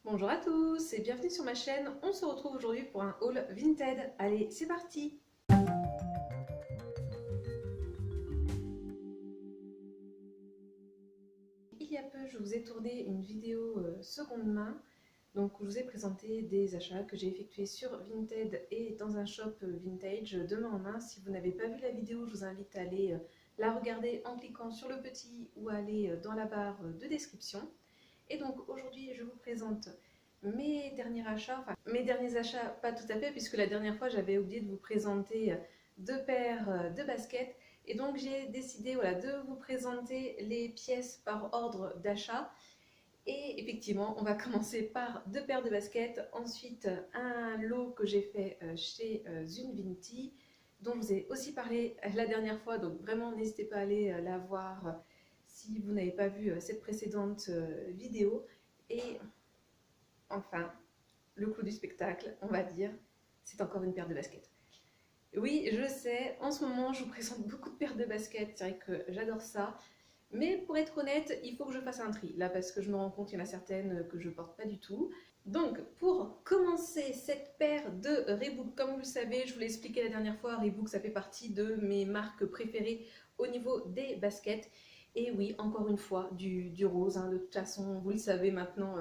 Bonjour à tous et bienvenue sur ma chaîne. On se retrouve aujourd'hui pour un haul Vinted. Allez, c'est parti! Il y a peu, je vous ai tourné une vidéo seconde main, donc où je vous ai présenté des achats que j'ai effectués sur Vinted et dans un shop vintage de main en main. Si vous n'avez pas vu la vidéo, je vous invite à aller la regarder en cliquant sur le petit ou à aller dans la barre de description. Et donc aujourd'hui, je vous présente mes derniers achats, enfin mes derniers achats, pas tout à fait, puisque la dernière fois j'avais oublié de vous présenter deux paires de baskets. Et donc j'ai décidé voilà, de vous présenter les pièces par ordre d'achat. Et effectivement, on va commencer par deux paires de baskets, ensuite un lot que j'ai fait chez Zunvinti, dont je vous ai aussi parlé la dernière fois, donc vraiment n'hésitez pas à aller la voir si vous n'avez pas vu cette précédente vidéo. Et enfin, le clou du spectacle, on va dire, c'est encore une paire de baskets. Oui, je sais, en ce moment, je vous présente beaucoup de paires de baskets, c'est vrai que j'adore ça. Mais pour être honnête, il faut que je fasse un tri, là, parce que je me rends compte qu'il y en a certaines que je porte pas du tout. Donc, pour commencer cette paire de Reebok, comme vous le savez, je vous l'ai expliqué la dernière fois, Reebok, ça fait partie de mes marques préférées au niveau des baskets. Et oui, encore une fois, du rose, hein, de toute façon, vous le savez maintenant,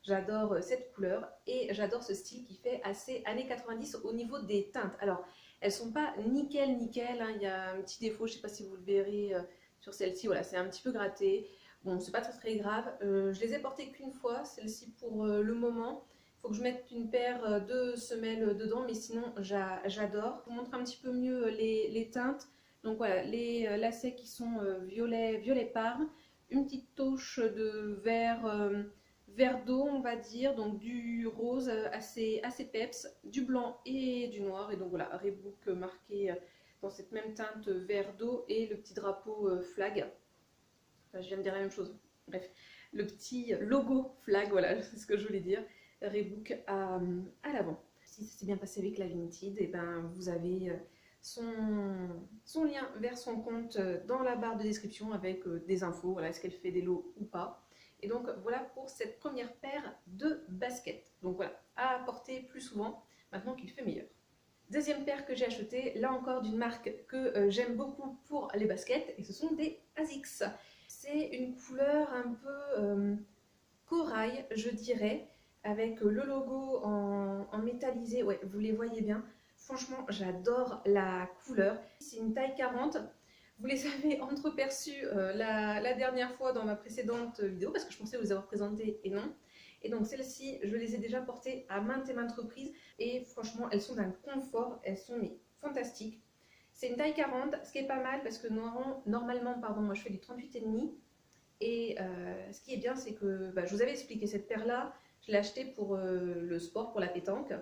j'adore cette couleur et j'adore ce style qui fait assez années 90 au niveau des teintes. Alors, elles sont pas nickel nickel, hein, il y a un petit défaut, je ne sais pas si vous le verrez sur celle-ci, voilà, c'est un petit peu gratté. Bon, c'est pas très très grave. Je les ai portées qu'une fois, celle-ci pour le moment. Il faut que je mette une paire de semelles dedans, mais sinon j'adore. Je vous montre un petit peu mieux les teintes. Donc voilà, les lacets qui sont violet pâle, une petite touche de vert d'eau, on va dire, donc du rose assez peps, du blanc et du noir. Et donc voilà, Reebok marqué dans cette même teinte vert d'eau et le petit drapeau flag. Enfin, je viens de dire la même chose. Bref, le petit logo flag, voilà, c'est ce que je voulais dire. Reebok à l'avant. Si ça s'est bien passé avec la Vinted, et ben vous avez son lien vers son compte dans la barre de description avec des infos, voilà, est-ce qu'elle fait des lots ou pas. Et donc voilà pour cette première paire de baskets. Donc voilà, à porter plus souvent maintenant qu'il fait meilleur. Deuxième paire que j'ai achetée, là encore d'une marque que j'aime beaucoup pour les baskets, et ce sont des ASICS. C'est une couleur un peu corail, je dirais, avec le logo en métallisé. Ouais, vous les voyez bien. Franchement, j'adore la couleur. C'est une taille 40. Vous les avez entreperçus la dernière fois dans ma précédente vidéo, parce que je pensais vous avoir présenté et non. Et donc celles-ci, je les ai déjà portées à maintes et maintes reprises. Et franchement, elles sont d'un confort, elles sont mais, fantastiques. C'est une taille 40, ce qui est pas mal parce que normalement, pardon, moi je fais du 38,5. Et ce qui est bien, c'est que je vous avais expliqué cette paire-là, je l'ai achetée pour le sport, pour la pétanque.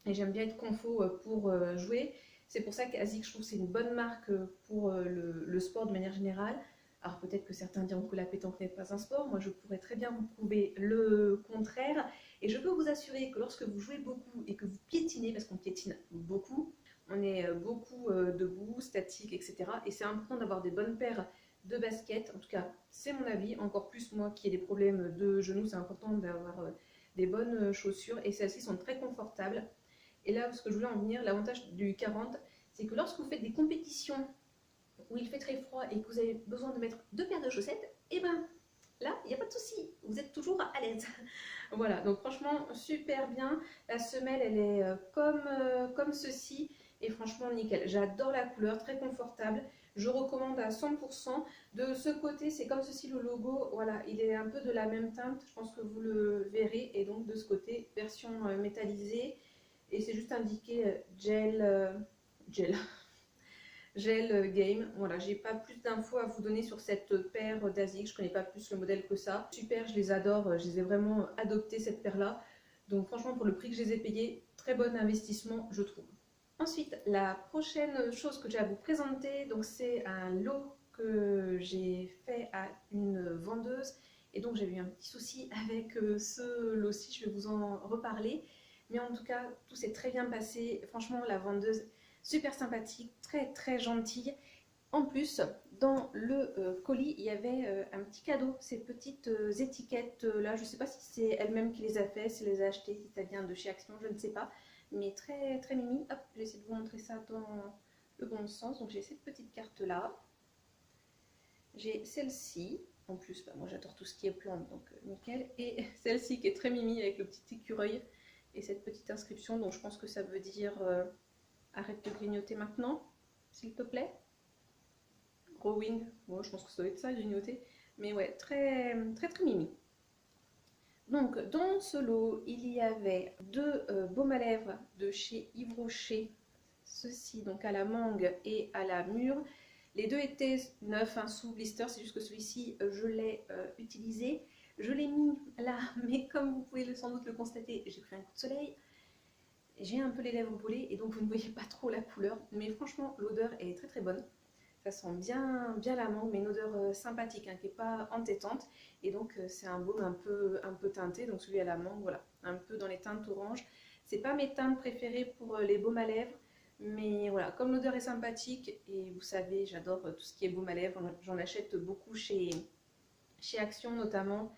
Et j'aime bien être confo pour jouer. C'est pour ça qu'ASIC, je trouve, c'est une bonne marque pour le sport de manière générale. Alors peut-être que certains diront que la pétanque n'est pas un sport. Moi, je pourrais très bien vous prouver le contraire. Et je peux vous assurer que lorsque vous jouez beaucoup et que vous piétinez, parce qu'on piétine beaucoup, on est beaucoup debout, statique, etc. Et c'est important d'avoir des bonnes paires de baskets. En tout cas, c'est mon avis. Encore plus moi qui ai des problèmes de genoux, c'est important d'avoir des bonnes chaussures. Et celles-ci sont très confortables. Et là, ce que je voulais en venir, l'avantage du 40, c'est que lorsque vous faites des compétitions où il fait très froid et que vous avez besoin de mettre deux paires de chaussettes, et ben là, il n'y a pas de souci, vous êtes toujours à l'aise. Voilà, donc franchement, super bien. La semelle, elle est comme ceci, et franchement, nickel. J'adore la couleur, très confortable. Je recommande à 100%. De ce côté, c'est comme ceci le logo. Voilà, il est un peu de la même teinte, je pense que vous le verrez. Et donc de ce côté, version métallisée. Et c'est juste indiqué gel, gel game. Voilà, j'ai pas plus d'infos à vous donner sur cette paire d'ASIC. Je connais pas plus le modèle que ça. Super, je les adore. Je les ai vraiment adoptés cette paire-là. Donc franchement, pour le prix que je les ai payés, très bon investissement, je trouve. Ensuite, la prochaine chose que j'ai à vous présenter, donc c'est un lot que j'ai fait à une vendeuse. Et donc j'ai eu un petit souci avec ce lot-ci, je vais vous en reparler. Mais en tout cas, tout s'est très bien passé. Franchement, la vendeuse, super sympathique, très très gentille. En plus, dans le colis, il y avait un petit cadeau, ces petites étiquettes là, je ne sais pas si c'est elle-même qui les a fait, si elle les a achetées, si ça vient de chez Action, je ne sais pas, mais très très mimi. Hop, j'essaie de vous montrer ça dans le bon sens. Donc j'ai cette petite carte là, j'ai celle-ci, en plus bah, moi j'adore tout ce qui est plantes, donc nickel, et celle-ci qui est très mimi avec le petit écureuil et cette petite inscription, donc je pense que ça veut dire arrête de grignoter maintenant, s'il te plaît. Growing, bon, je pense que ça doit être ça, grignoter, mais ouais, très très très mimi. Donc dans ce lot, il y avait deux baumes à lèvres de chez Yves Rocher, ceci donc à la mangue et à la mûre. Les deux étaient neufs, hein, sous blister, c'est juste que celui-ci, je l'ai utilisé. Je l'ai mis là, mais comme vous pouvez sans doute le constater, j'ai pris un coup de soleil. J'ai un peu les lèvres brûlées et donc vous ne voyez pas trop la couleur. Mais franchement, l'odeur est très très bonne. Ça sent bien, bien la mangue, mais une odeur sympathique, hein, qui n'est pas entêtante. Et donc c'est un baume un peu teinté, donc celui à la mangue, voilà, un peu dans les teintes orange. C'est pas mes teintes préférées pour les baumes à lèvres. Mais voilà, comme l'odeur est sympathique, et vous savez, j'adore tout ce qui est baume à lèvres, j'en achète beaucoup chez Action notamment.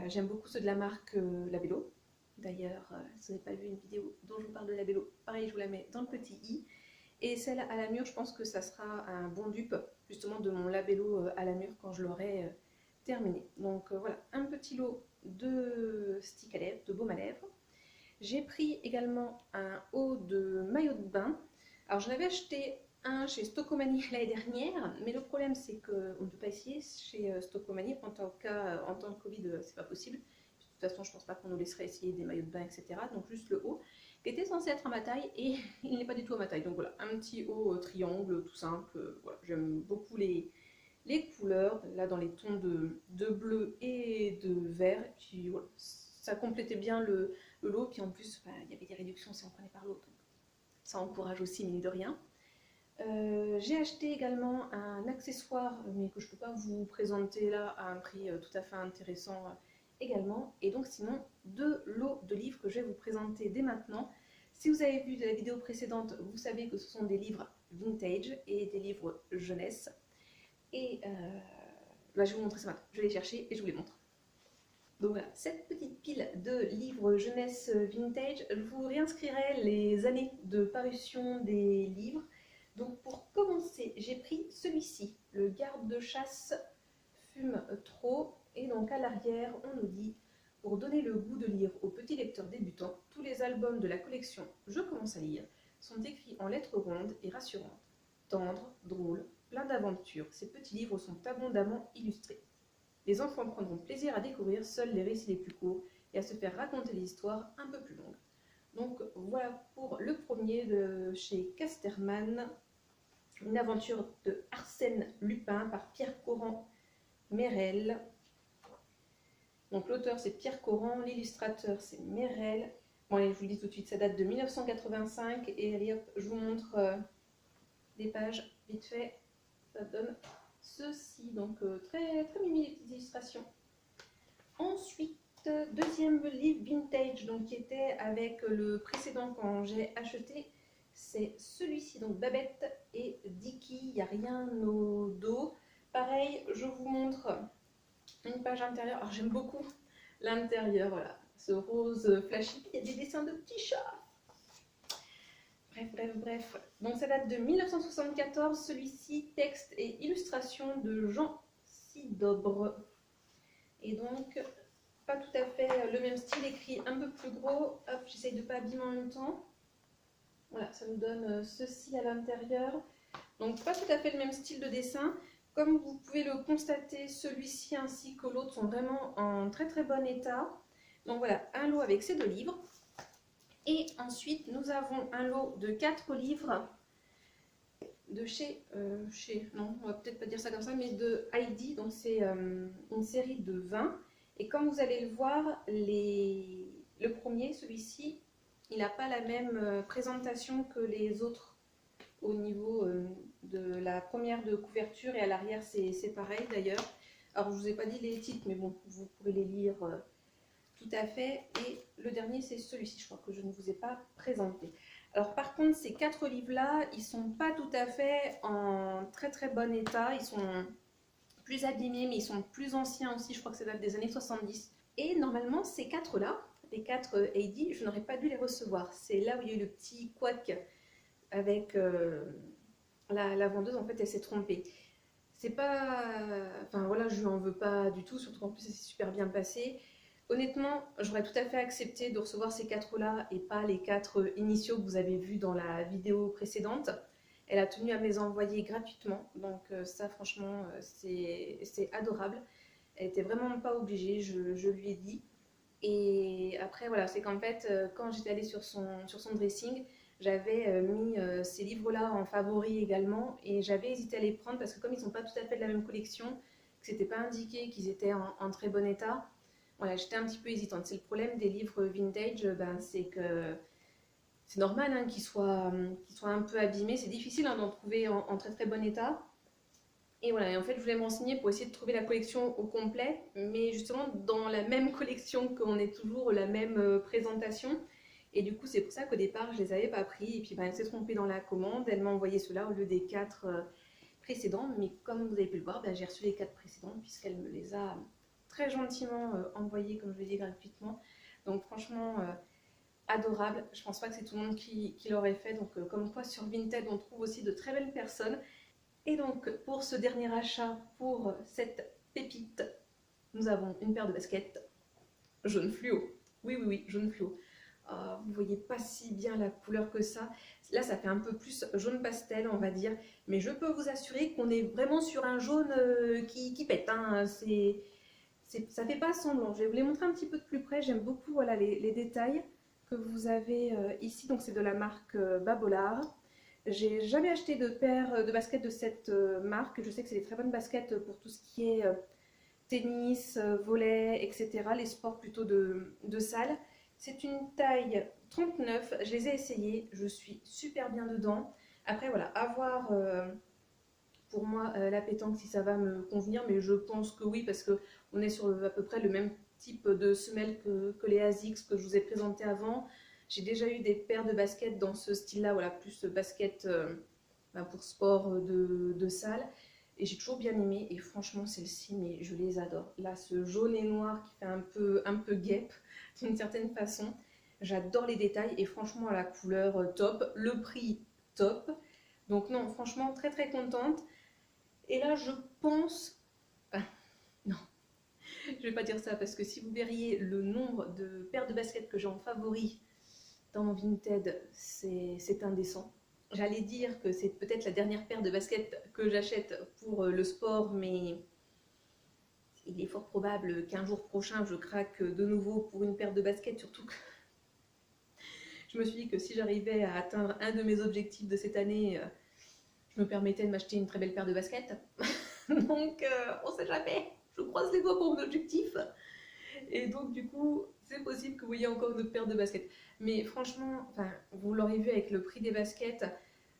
J'aime beaucoup ceux de la marque Labello. D'ailleurs, si vous n'avez pas vu une vidéo dont je vous parle de Labello, pareil, je vous la mets dans le petit i. Et celle à la mûre, je pense que ça sera un bon dupe justement de mon Labello à la mûre quand je l'aurai terminé. Donc voilà, un petit lot de stick à lèvres, de baume à lèvres. J'ai pris également un haut de maillot de bain. Alors j'en avais acheté un chez Stocomanie l'année dernière, mais le problème c'est qu'on ne peut pas essayer chez Stocomanie. En tant que Covid, c'est pas possible. De toute façon, je pense pas qu'on nous laisserait essayer des maillots de bain, etc. Donc juste le haut, qui était censé être à ma taille et il n'est pas du tout à ma taille. Donc voilà, un petit haut triangle tout simple. Voilà, j'aime beaucoup les couleurs, là dans les tons de bleu et de vert. Et puis voilà, ça complétait bien le lot, puis en plus bah, il y avait des réductions si on prenait par l'autre, donc ça encourage aussi mine de rien. J'ai acheté également un accessoire mais que je ne peux pas vous présenter là à un prix tout à fait intéressant également, et donc sinon deux lots de livres que je vais vous présenter dès maintenant. Si vous avez vu de la vidéo précédente, vous savez que ce sont des livres vintage et des livres jeunesse, et bah, je vais vous montrer ça maintenant, je vais les chercher et je vous les montre. Donc voilà, cette petite pile de livres jeunesse vintage, je vous réinscrirai les années de parution des livres. Donc pour commencer, j'ai pris celui-ci, le garde de chasse fume trop. Et donc à l'arrière, on nous dit, pour donner le goût de lire aux petits lecteurs débutants, tous les albums de la collection Je commence à lire sont écrits en lettres rondes et rassurantes. Tendres, drôles, pleins d'aventures, ces petits livres sont abondamment illustrés. Les enfants prendront plaisir à découvrir seuls les récits les plus courts et à se faire raconter des histoires un peu plus longues. Donc voilà pour le premier de chez Casterman, une aventure de Arsène Lupin par Pierre Coran Merel. Donc l'auteur c'est Pierre Coran, l'illustrateur c'est Merel. Bon allez, je vous le dis tout de suite, ça date de 1985 et allez hop, je vous montre des pages vite fait, ça donne ceci, donc très très mimi les petites illustrations. Ensuite, deuxième livre vintage, donc qui était avec le précédent quand j'ai acheté, c'est celui-ci, donc Babette et Dicky, il n'y a rien au dos. Pareil, je vous montre une page intérieure, alors j'aime beaucoup l'intérieur, voilà, ce rose flashy, il y a des dessins de petits chats. Bref. Donc ça date de 1974, celui-ci, texte et illustration de Jean Sidobre. Et donc, pas tout à fait le même style, écrit un peu plus gros. Hop, j'essaye de ne pas abîmer en même temps. Voilà, ça nous donne ceci à l'intérieur. Donc pas tout à fait le même style de dessin. Comme vous pouvez le constater, celui-ci ainsi que l'autre sont vraiment en très très bon état. Donc voilà, un lot avec ces deux livres. Et ensuite, nous avons un lot de 4 livres de non, on va peut-être pas dire ça comme ça, mais de Heidi. Donc c'est une série de 20. Et comme vous allez le voir, le premier, celui-ci, il n'a pas la même présentation que les autres au niveau de la première de couverture, et à l'arrière c'est pareil d'ailleurs. Alors je vous ai pas dit les titres, mais bon, vous pourrez les lire tout à fait. Et le dernier c'est celui-ci, je crois que je ne vous ai pas présenté. Alors par contre, ces 4 livres-là, ils sont pas tout à fait en très très bon état. Ils sont plus abîmés, mais ils sont plus anciens aussi. Je crois que ça date des années 70. Et normalement, ces 4-là, les 4 AD, je n'aurais pas dû les recevoir. C'est là où il y a eu le petit couac avec la vendeuse. En fait, elle s'est trompée. C'est pas. Enfin voilà, je lui en veux pas du tout, surtout qu'en plus, ça s'est super bien passé. Honnêtement, j'aurais tout à fait accepté de recevoir ces 4-là et pas les 4 initiaux que vous avez vus dans la vidéo précédente. Elle a tenu à me les envoyer gratuitement, donc ça franchement c'est adorable. Elle était vraiment pas obligée, je lui ai dit. Et après voilà, c'est qu'en fait quand j'étais allée sur son dressing, j'avais mis ces livres-là en favori également et j'avais hésité à les prendre parce que comme ils sont pas tout à fait de la même collection, que c'était pas indiqué qu'ils étaient en très bon état, voilà, j'étais un petit peu hésitante. C'est le problème des livres vintage, ben, c'est que c'est normal hein, qu'ils soient un peu abîmés. C'est difficile hein, d'en trouver en très très bon état. Et voilà, et en fait, je voulais me renseigner pour essayer de trouver la collection au complet, mais justement dans la même collection qu'on ait toujours la même présentation. Et du coup, c'est pour ça qu'au départ, je les avais pas pris. Et puis, ben, elle s'est trompée dans la commande. Elle m'a envoyé cela au lieu des 4 précédents. Mais comme vous avez pu le voir, ben, j'ai reçu les 4 précédents puisqu'elle me les a très gentiment envoyés, comme je l'ai dit, gratuitement. Donc franchement, adorable. Je pense pas que c'est tout le monde qui l'aurait fait. Donc comme quoi sur Vinted, on trouve aussi de très belles personnes. Et donc, pour ce dernier achat, pour cette pépite, nous avons une paire de baskets jaune fluo. Oui, oui, oui, jaune fluo. Vous voyez pas si bien la couleur que ça. Là, ça fait un peu plus jaune pastel, on va dire. Mais je peux vous assurer qu'on est vraiment sur un jaune qui pète. Hein. Ça fait pas semblant. Je vais vous les montrer un petit peu de plus près. J'aime beaucoup voilà, les détails que vous avez ici. Donc, c'est de la marque Babolar. J'ai jamais acheté de paire de baskets de cette marque. Je sais que c'est des très bonnes baskets pour tout ce qui est tennis, volley, etc. Les sports plutôt de salle. C'est une taille 39. Je les ai essayées. Je suis super bien dedans. Après, voilà, à voir pour moi la pétanque si ça va me convenir. Mais je pense que oui, parce qu'on est sur à peu près le même type de semelle que les ASICS que je vous ai présenté avant. J'ai déjà eu des paires de baskets dans ce style-là, voilà, plus basket pour sport de salle. Et j'ai toujours bien aimé. Et franchement, celles-ci, mais je les adore. Là, ce jaune et noir qui fait un peu guêpe d'une certaine façon. J'adore les détails et franchement, la couleur top. Le prix top. Donc non, franchement, très très contente. Et là, je pense... Ah, non, je vais pas dire ça parce que si vous verriez le nombre de paires de baskets que j'ai en favori dans Vinted, c'est indécent. J'allais dire que c'est peut-être la dernière paire de baskets que j'achète pour le sport, mais il est fort probable qu'un jour prochain, je craque de nouveau pour une paire de baskets, surtout que je me suis dit que si j'arrivais à atteindre un de mes objectifs de cette année, je me permettais de m'acheter une très belle paire de baskets. Donc, on sait jamais. Je croise les doigts pour mon objectif. Et donc, du coup, c'est possible que vous ayez encore une autre paire de baskets. Mais franchement, enfin, vous l'aurez vu avec le prix des baskets,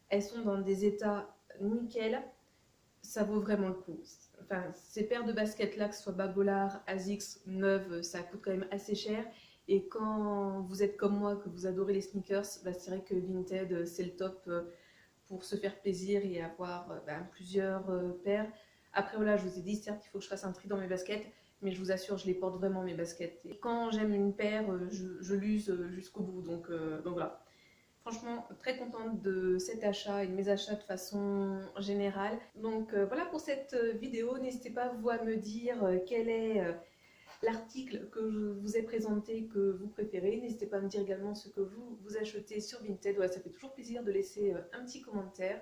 elles sont dans des états nickel. Ça vaut vraiment le coup. Enfin, ces paires de baskets là, que ce soit Babolar, Asics, neuves, ça coûte quand même assez cher. Et quand vous êtes comme moi, que vous adorez les sneakers, bah, c'est vrai que Vinted, c'est le top pour se faire plaisir et avoir plusieurs paires. Après, voilà, je vous ai dit, certes, il faut que je fasse un tri dans mes baskets, mais je vous assure, je les porte vraiment, mes baskets. Et quand j'aime une paire, je l'use jusqu'au bout. Donc voilà. Franchement, très contente de cet achat et de mes achats de façon générale. Donc voilà pour cette vidéo. N'hésitez pas, vous, à me dire quel est l'article que je vous ai présenté que vous préférez. N'hésitez pas à me dire également ce que vous achetez sur Vinted. Voilà, ça fait toujours plaisir de laisser un petit commentaire,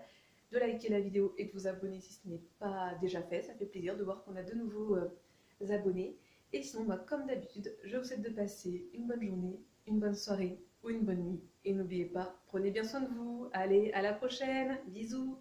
de liker la vidéo et de vous abonner si ce n'est pas déjà fait. Ça fait plaisir de voir qu'on a de nouveaux abonnés. Et sinon, bah, comme d'habitude, je vous souhaite de passer une bonne journée, une bonne soirée ou une bonne nuit. Et n'oubliez pas, prenez bien soin de vous. Allez, à la prochaine. Bisous.